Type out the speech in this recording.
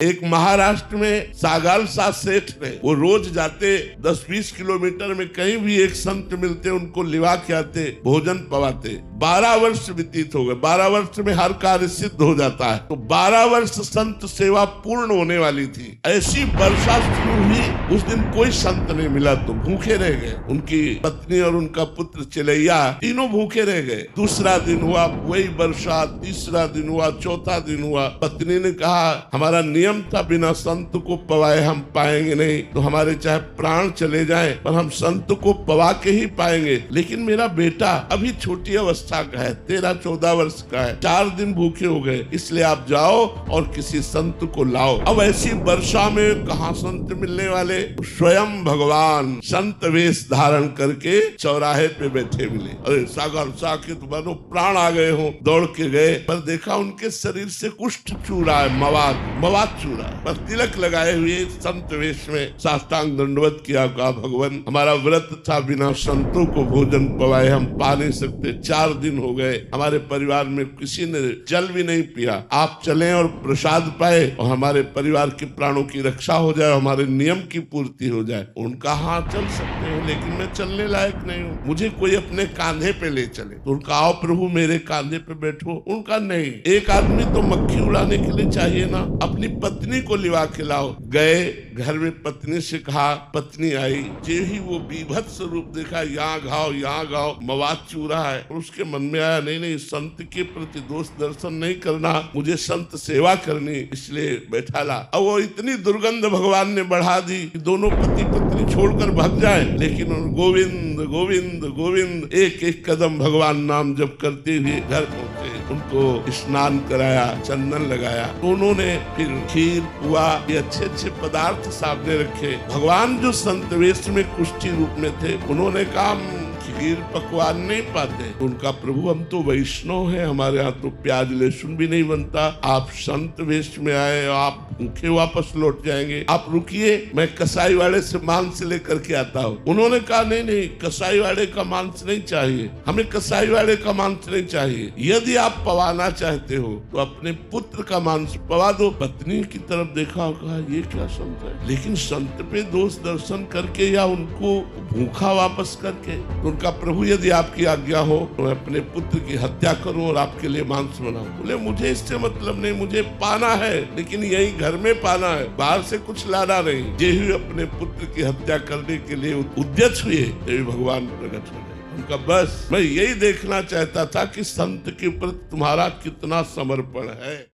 एक महाराष्ट्र में सागालसा सेठ ने, वो रोज जाते 10-20 किलोमीटर में कहीं भी एक संत मिलते, उनको लिवा के आते, भोजन पवाते। 12 वर्ष व्यतीत हो गए। 12 वर्ष में हर कार्य सिद्ध हो जाता है। तो 12 वर्ष संत सेवा पूर्ण होने वाली थी। ऐसी वर्षा शुरू हुई, उस दिन कोई संत नहीं मिला तो भूखे रह गए। उनकी पत्नी और उनका पुत्र चिलैया तीनों भूखे रह गए। दूसरा दिन हुआ वही वर्षा, तीसरा दिन हुआ, चौथा दिन हुआ। पत्नी ने कहा हमारा नियम था बिना संत को पवाए हम पाएंगे नहीं, तो हमारे चाहे प्राण चले जाएं पर हम संत को पवा के ही पाएंगे। लेकिन मेरा बेटा अभी छोटी अवस्था का है, 13-14 वर्ष का है, 4 दिन भूखे हो गए, इसलिए आप जाओ और किसी संत को लाओ। अब ऐसी वर्षा में कहाँ संत मिलने वाले? स्वयं भगवान संत वेश धारण करके चौराहे पे बैठे मिले। अरे सागर साके तो मानो प्राण आ गए हो, दौड़ के गए, पर देखा उनके शरीर से कुष्ठ चू रहा है, मवाद चूरा, पर तिलक लगाए हुए संत वेश में साष्टांग दंडवत किया। कहा भगवान हमारा व्रत था, बिना संतों को भोजन पवाए हम पा नहीं सकते। 4 दिन हो गए, हमारे परिवार में किसी ने जल भी नहीं पिया। आप चलें और प्रसाद पाए और हमारे परिवार के प्राणों की रक्षा हो जाए, हमारे नियम की पूर्ति हो जाए। उनका हाँ चल सकते हो, लेकिन मैं चलने लायक नहीं हूँ, मुझे कोई अपने कांधे पे ले चले। तो उनका आओ प्रभु मेरे कांधे पे बैठो। उनका नहीं, एक आदमी तो मक्खी उड़ाने के लिए चाहिए ना, अपनी पत्नी को लिवा के लाओ। गए, घर में पत्नी से कहा, पत्नी आई, जे ही वो बीभत्स रूप देखा, यहाँ घाव मवाद चूरा है, और उसके मन में आया नहीं संत के प्रति दोष दर्शन नहीं करना, मुझे संत सेवा करनी, इसलिए बैठा ला। अब वो इतनी दुर्गंध भगवान ने बढ़ा दी कि दोनों पति पत्नी छोड़कर भाग जाए, लेकिन गोविंद गोविंद गोविंद एक एक कदम भगवान नाम जप करते हुए घर पहुंचे। उनको स्नान कराया, चंदन लगाया। तो उन्होंने फिर खीर पुआ ये अच्छे पदार्थ सामने रखे। भगवान जो संत वेश में कुष्ठी रूप में थे, उन्होंने कहा खीर पकवान नहीं पाते। उनका प्रभु हम तो वैष्णव हैं, हमारे यहाँ तो प्याज लहसुन भी नहीं बनता, आप संत वेश में आए, आप भूखे वापस लौट जाएंगे, आप रुकिए, मैं कसाई वाले से मांस लेकर के आता हूँ। उन्होंने कहा नहीं कसाई वाले का मांस नहीं चाहिए, हमें कसाई वाले का मांस नहीं चाहिए। यदि आप पवाना चाहते हो तो अपने पुत्र का मांस पवा दो। पत्नी की तरफ देखा और कहा ये क्या संत है, लेकिन संत पे दोष दर्शन करके या उनको भूखा वापस करके। तो उनका प्रभु यदि आपकी आज्ञा हो तो मैं अपने पुत्र की हत्या करूं और आपके लिए मांस बनाऊं। बोले मुझे इससे मतलब नहीं, मुझे पाना है, लेकिन यही घर में पाना है, बाहर से कुछ लाना नहीं। जे ही अपने पुत्र की हत्या करने के लिए उद्यत हुए, देवी भगवान प्रकट हो गए। उनका बस मैं यही देखना चाहता था कि संत के प्रति तुम्हारा कितना समर्पण है।